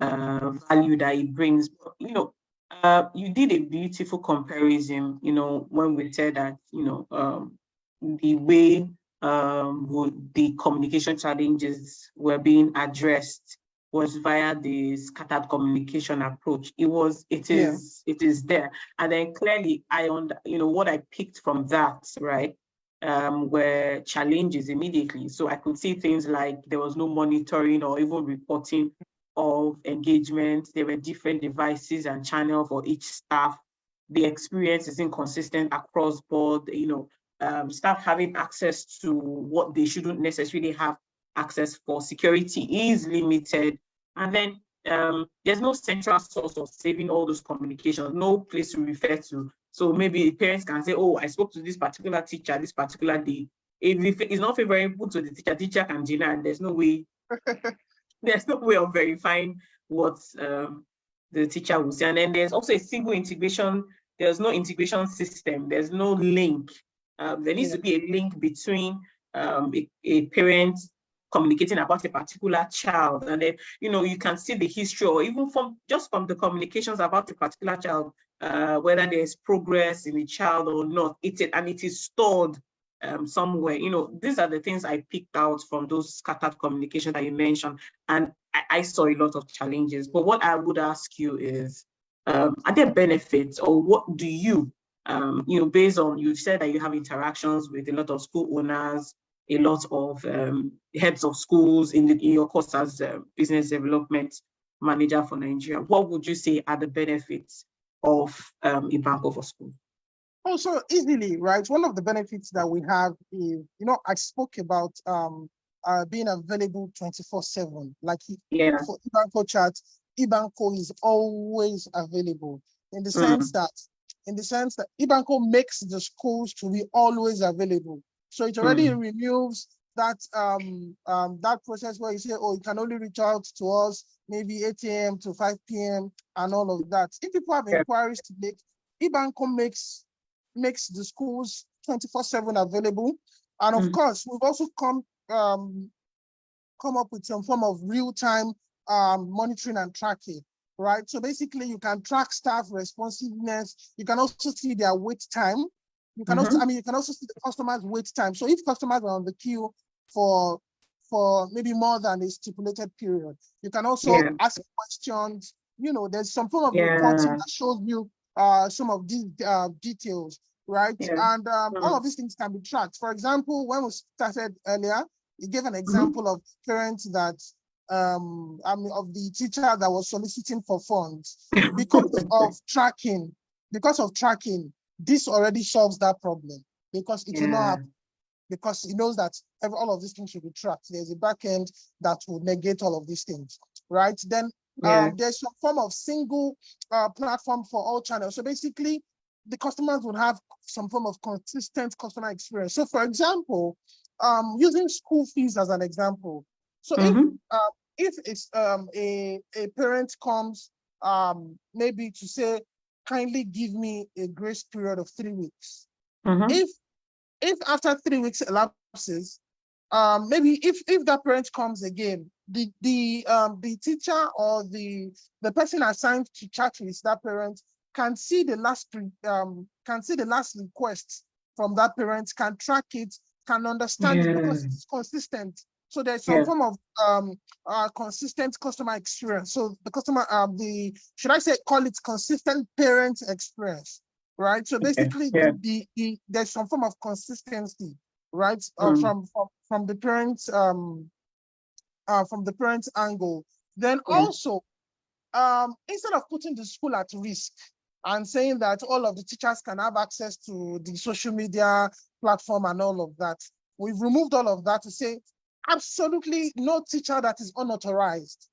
Speaker 1: value that it brings. You did a beautiful comparison, when we said that, the way the communication challenges were being addressed was via the scattered communication approach. It is there. And then clearly what I picked from that, right, were challenges immediately. So I could see things like there was no monitoring or even reporting of engagement. There were different devices and channels for each staff. The experience is inconsistent across board, staff having access to what they shouldn't necessarily have access for. Security is limited. And then there's no central source of saving all those communications, no place to refer to. So maybe parents can say, oh, I spoke to this particular teacher this particular day. If it's not favorable to the teacher can deny, and there's no way of verifying what the teacher will say. And then there's also a single integration. There's no integration system. There's no link. There needs to be a link between a parent communicating about a particular child, and then you can see the history, or even from the communications about a particular child, whether there's progress in the child or not. It is stored somewhere. These are the things I picked out from those scattered communication that you mentioned, and I saw a lot of challenges. But what I would ask you is, are there benefits, or what do you, based on, you said that you have interactions with a lot of school owners, a lot of heads of schools in your course as business development manager for Nigeria. What would you say are the benefits of eBanqo for School?
Speaker 3: Also, easily, right? One of the benefits that we have is, I spoke about being available 24/7. Like for eBanqo chat, eBanqo is always available in the sense that eBanqo makes the schools to be always available. So it already removes that that process where you say, oh, you can only reach out to us maybe 8 a.m. to 5 p.m. and all of that. If people have inquiries to make, eBanqo makes the schools 24/7 available. And of course, we've also come up with some form of real-time monitoring and tracking, right? So basically, you can track staff responsiveness. You can also see their wait time. You can also see the customers' wait time. So if customers are on the queue for maybe more than a stipulated period, you can also ask questions. There's some form of reporting that shows you some of these details, right? And all of these things can be tracked. For example, when we started earlier, you gave an example of parents that of the teacher that was soliciting for funds because of tracking. This already solves that problem, because it will not happen, because it knows that all of these things should be tracked. There's a back end that will negate all of these things, right? Then there's some form of single platform for all channels. So basically, the customers will have some form of consistent customer experience. So for example, using school fees as an example. So if it's a parent comes maybe to say, kindly give me a grace period of 3 weeks. If after 3 weeks elapses, maybe if that parent comes again, the teacher or the person assigned to chat with that parent can see the last request from that parent, can track it, can understand it, because it's consistent. So there's some form of consistent customer experience. So the customer, call it consistent parent experience, right? So basically, there's some form of consistency, right? From the parents, angle. Then also, instead of putting the school at risk and saying that all of the teachers can have access to the social media platform and all of that, we've removed all of that to say, absolutely no teacher that is unauthorized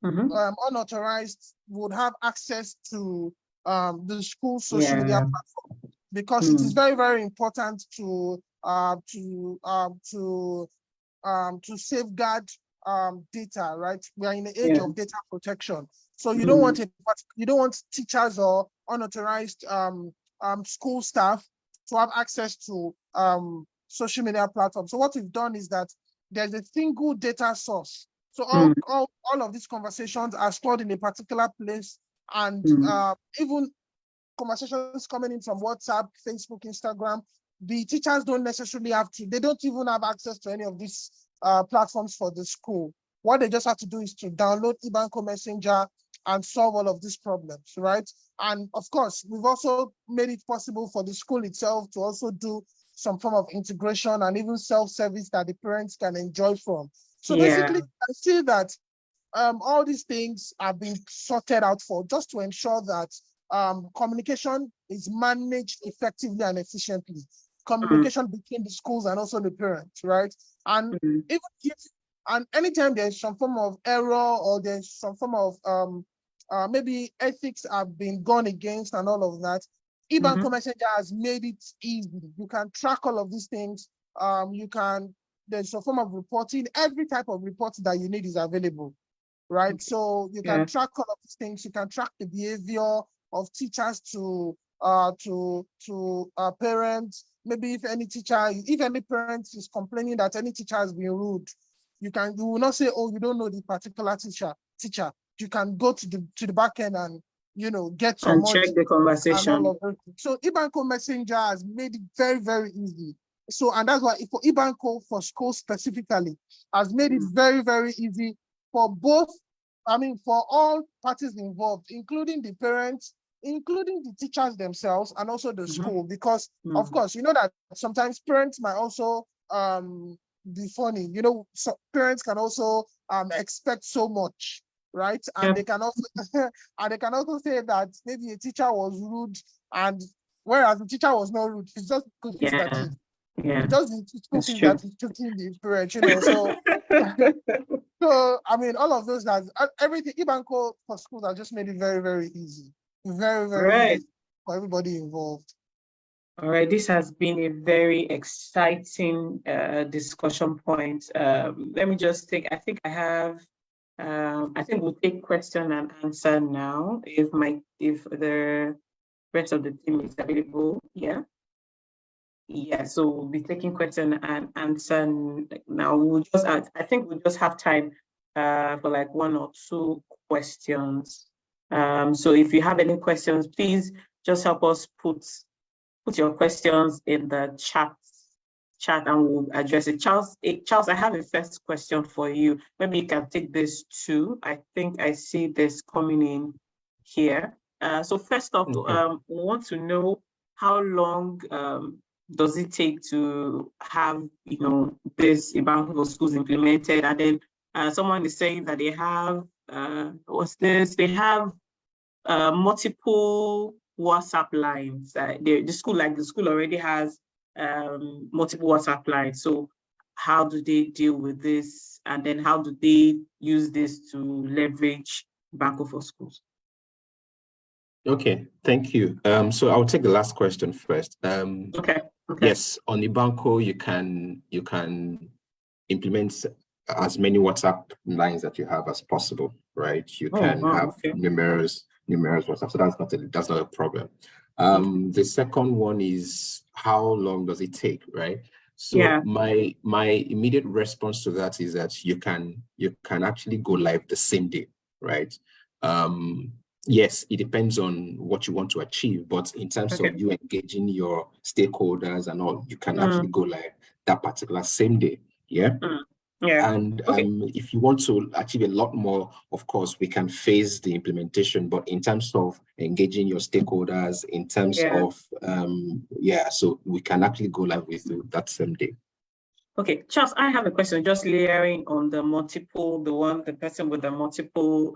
Speaker 3: would have access to the school social media platform, because it is very, very important to safeguard data, right? We are in the age of data protection, so you don't want teachers or unauthorized school staff to have access to social media platforms. So what we've done is that there's a single data source. So all of these conversations are stored in a particular place, and even conversations coming in from WhatsApp, Facebook, Instagram, the teachers don't necessarily they don't even have access to any of these platforms for the school, what they just have to do is to download eBanqo Messenger and solve all of these problems, right? And of course, we've also made it possible for the school itself to also do some form of integration and even self-service that the parents can enjoy from. So basically, I see that all these things are being sorted out for just to ensure that communication is managed effectively and efficiently. Communication between the schools and also the parents, right? And even if, and anytime there's some form of error or there's some form of maybe ethics have been gone against and all of that, eBanqo Messenger has made it easy. You can track all of these things. There's some form of reporting. Every type of report that you need is available, right? So you can track all of these things. You can track the behavior of teachers to parents. Maybe if any parent is complaining that any teacher has been rude, you will not say, oh, you don't know the particular teacher. You can go to the back end and get some
Speaker 1: and check the conversation.
Speaker 3: And all of that. So eBanqo Messenger has made it very, very easy. So, and that's why for eBanqo for schools specifically has made it very, very easy for both, for all parties involved, including the parents, including the teachers themselves, and also the school, because of course, you know that sometimes parents might also be funny. So parents can also expect so much, right? And they can also say that maybe a teacher was rude, and whereas the teacher was not rude, it's just because that just that he's choking the parent, So all of those guys, everything eBanqo for schools have just made it very, very easy, very, very easy for everybody involved.
Speaker 1: All right, this has been a very exciting discussion point. Let me just take. I think we'll take question and answer now. If the rest of the team is available, so we'll be taking question and answer now. I think we'll just have time for like one or two questions. So if you have any questions, please just help us put your questions in the chat and we'll address it. Charles, I have a first question for you. Maybe you can take this too. I think I see this coming in here. So first off, we want to know how long does it take to have this eBanqo schools implemented? And then someone is saying that they have they have multiple WhatsApp lines. The school already has multiple WhatsApp lines. So how do they deal with this? And then how do they use this to leverage eBanqo for schools?
Speaker 2: Okay, thank you. So I'll take the last question first.
Speaker 1: Okay.
Speaker 2: Yes, on eBanqo, you can implement as many WhatsApp lines that you have as possible, right? You can have numerous WhatsApp, so that's not a problem. The second one is how long does it take, right? So my immediate response to that is that you can actually go live the same day, right? Yes, it depends on what you want to achieve, but in terms of you engaging your stakeholders and all, you can actually go live that particular same day. And if you want to achieve a lot more, of course, we can phase the implementation, but in terms of engaging your stakeholders, in terms of, so we can actually go live with you that same day.
Speaker 1: Okay, Charles, I have a question, just layering on the person with the multiple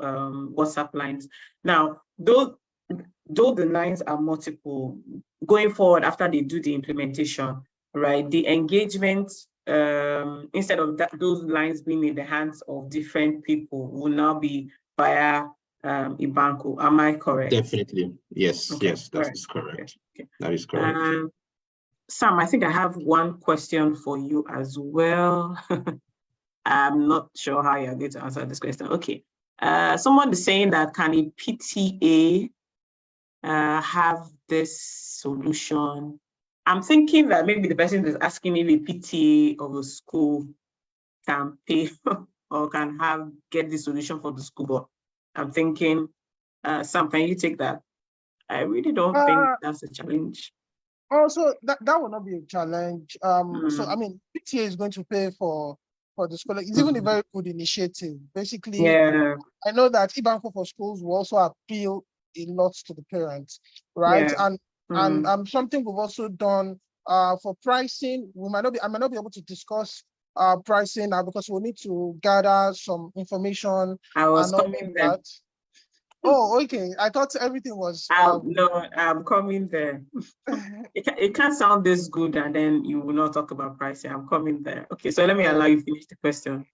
Speaker 1: WhatsApp lines. Now, though the lines are multiple, going forward after they do the implementation, right, the engagement, instead of those lines being in the hands of different people, will now be via eBanqo. Am I correct?
Speaker 2: Definitely, yes, that is correct. That is correct.
Speaker 1: Sam, I think I have one question for you as well. I'm not sure how you're going to answer this question. Okay. Someone is saying that can a PTA have this solution? I'm thinking that maybe the person is asking if a PTA of a school can pay or can get the solution for the school. But I'm thinking, Sam, can you take that? I really don't think that's a challenge.
Speaker 3: Also, that will not be a challenge. So, PTA is going to pay for for the school. It's even a very good initiative. Basically,
Speaker 1: Yeah.
Speaker 3: I know that eBanqo for schools will also appeal a lot to the parents, right?
Speaker 1: Yeah.
Speaker 3: And something we've also done for pricing, I might not be able to discuss pricing now because we'll need to gather some information
Speaker 1: I was
Speaker 3: and all
Speaker 1: coming there.
Speaker 3: that. Oh, okay. I thought everything was
Speaker 1: No, I'm coming there. It can't sound this good and then you will not talk about pricing. I'm coming there. Okay, so let me allow you finish the question.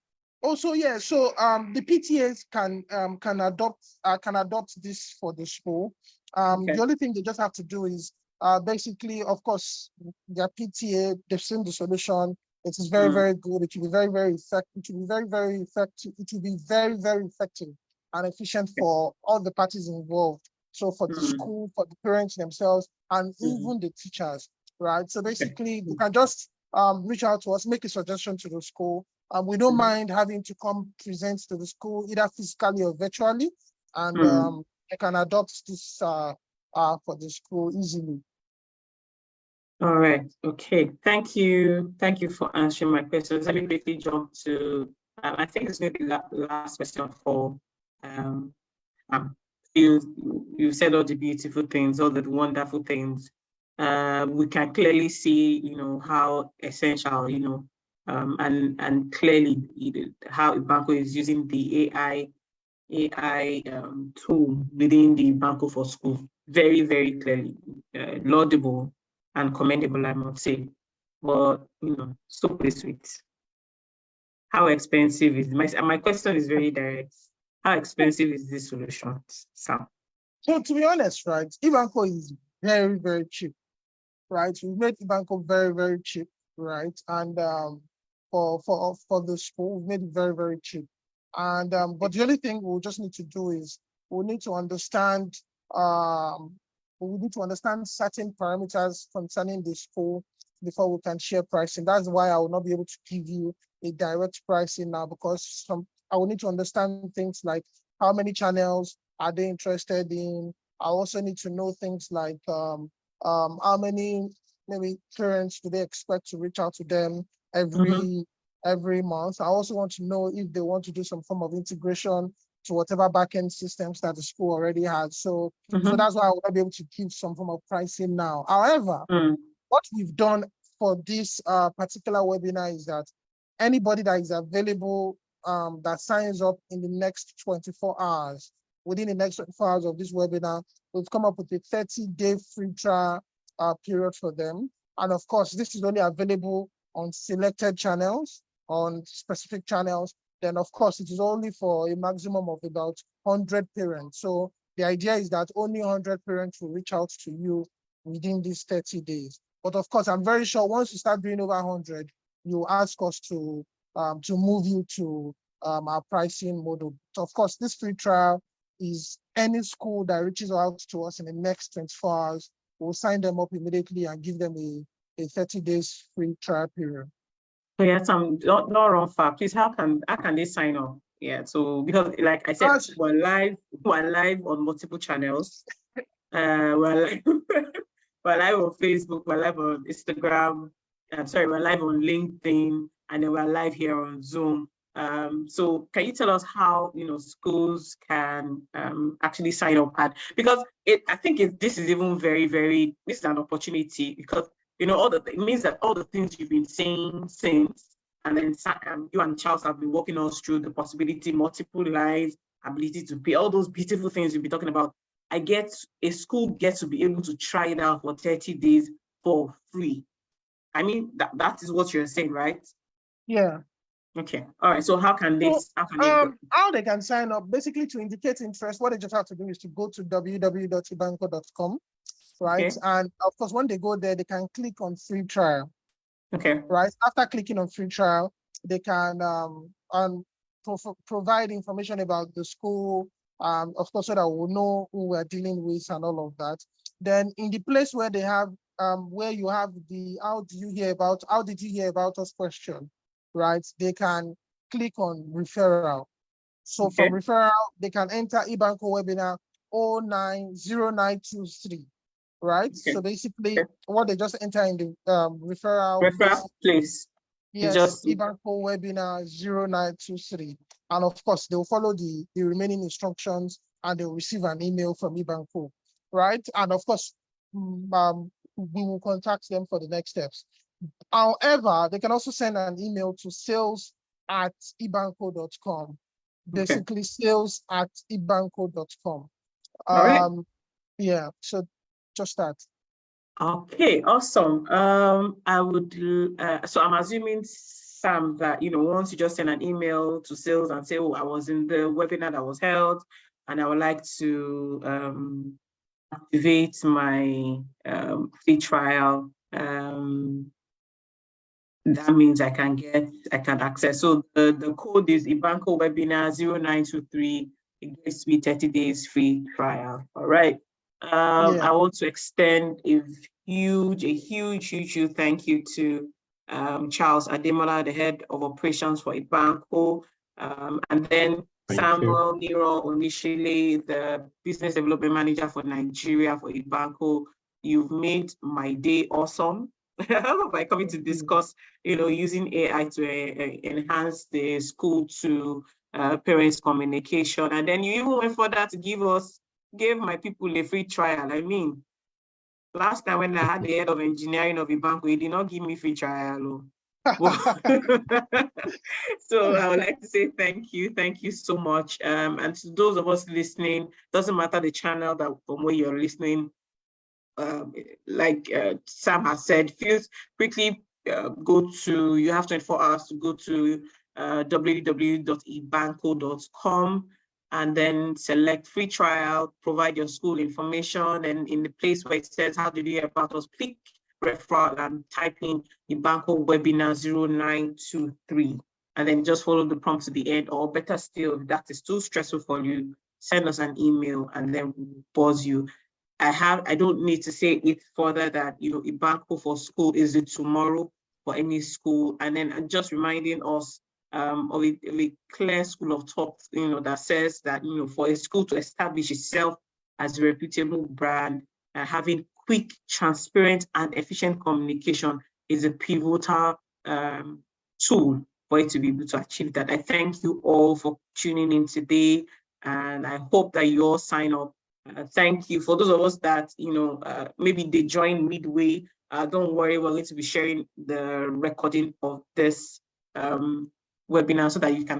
Speaker 3: Also, yeah. So the PTAs can adopt this for the school.
Speaker 1: Okay.
Speaker 3: The only thing they just have to do is basically, of course, their PTA, they've seen the solution. It is very, very good. It will be very, very effective. It will be very, very effective. It will be very, very effective and efficient for all the parties involved. So for the school, for the parents themselves, and even the teachers, right? So basically, you can just reach out to us, make a suggestion to the school. We don't mind having to come present to the school either physically or virtually, and I can adopt this for the school easily.
Speaker 1: All right. Okay. Thank you. Thank you for answering my questions. Let me quickly jump to. I think it's maybe the last question for. You said all the beautiful things, all the wonderful things. We can clearly see, how essential, and clearly how eBanqo is using the AI tool within the eBanqo for School. Very, very clearly, laudable and commendable, I must say. But so please sweet. How expensive is my question is very direct. How expensive is this solution, Sam?
Speaker 3: So to be honest, right, eBanqo is very, very cheap, right? We made eBanqo very, very cheap, right? And for the school, we made it very, very cheap. And but the only thing we'll just need to do is we need to understand certain parameters concerning the school before we can share pricing. That's why I will not be able to give you a direct pricing now, because I will need to understand things like how many channels are they interested in. I also need to know things like how many maybe parents do they expect to reach out to them every month. I also want to know if they want to do some form of integration to whatever backend systems that the school already has. So that's why I will not be able to give some form of pricing now. However, what we've done for this particular webinar is that anybody that is available that signs up in the next 24 hours, within the next 24 hours of this webinar, we've come up with a 30-day free trial period for them. And of course, this is only available on selected channels, on specific channels. Then of course, it is only for a maximum of about 100 parents. So the idea is that only 100 parents will reach out to you within these 30 days. But of course, I'm very sure once you start doing over 100, you ask us to move you to our pricing model. So of course, this free trial is any school that reaches out to us in the next 24 hours, we'll sign them up immediately and give them a 30 days free trial period.
Speaker 1: So yeah, don't run far. Please, how can they sign up? Yeah, so because like I said, we're live on multiple channels. We're live on Facebook, we're live on Instagram, we're live on LinkedIn, and then we're live here on Zoom. So can you tell us how schools can actually sign up because I think this is even very, very, this is an opportunity because it means that all the things you've been saying since, and then you and Charles have been walking us through the possibility, multiple lines, ability to pay, all those beautiful things you've been talking about. A school gets to be able to try it out for 30 days for free. I mean, that is what you're saying, right?
Speaker 3: Yeah.
Speaker 1: Okay. All right. So how they
Speaker 3: can sign up? Basically, to indicate interest, what they just have to do is to go to www.ebanqo.com, right? Okay. And of course, when they go there, they can click on free trial.
Speaker 1: Okay.
Speaker 3: Right. After clicking on free trial, they can provide information about the school, of course, so that we'll know who we're dealing with and all of that. Then in the place where they have where you have the how did you hear about us question, right? They can click on referral. So from referral, they can enter eBanqo webinar 090923, right? Okay. So basically what they just enter in the referral
Speaker 1: place.
Speaker 3: Yes,
Speaker 1: just
Speaker 3: eBanqo webinar 0923. And of course, they'll follow the remaining instructions and they'll receive an email from eBanqo, right? And of course, we will contact them for the next steps. However, they can also send an email to sales@ebanqo.com. Basically, sales@ebanqo.com.
Speaker 1: all right.
Speaker 3: Yeah, so just that.
Speaker 1: Okay, awesome. I would, so I'm assuming, Sam, that, once you just send an email to sales and say, oh, I was in the webinar that was held, and I would like to activate my free trial, that means I can access. So the code is eBanqo webinar 0923. It gives me 30 days free trial. All right. I want to extend a huge thank you to Charles Ademola, the head of operations for eBanqo, and then Samuel Niro Onishile, the business development manager for Nigeria for eBanqo. You've made my day awesome by coming to discuss, using AI to enhance the school to parents communication. And then you even went further to gave my people a free trial. I mean, last time when I had the head of engineering of eBanqo, he did not give me free trial. So I would like to say thank you so much. And to those of us listening, doesn't matter the channel that from where you're listening, like Sam has said, quickly go to, you have 24 hours to go to www.ebanqo.com and then select free trial, provide your school information, and in the place where it says, how did you hear about us, click referral and type in eBanqo webinar 0923, and then just follow the prompt to the end, or better still, if that is too stressful for you, send us an email and then we'll buzz you. I don't need to say it further that, eBanqo for school is the tomorrow for any school. And then just reminding us of a clear school of thought, that says that, for a school to establish itself as a reputable brand, having quick, transparent, and efficient communication is a pivotal tool for it to be able to achieve that. I thank you all for tuning in today, and I hope that you all sign up. Thank you. For those of us that, maybe they join midway, don't worry, we're going to be sharing the recording of this webinar so that you can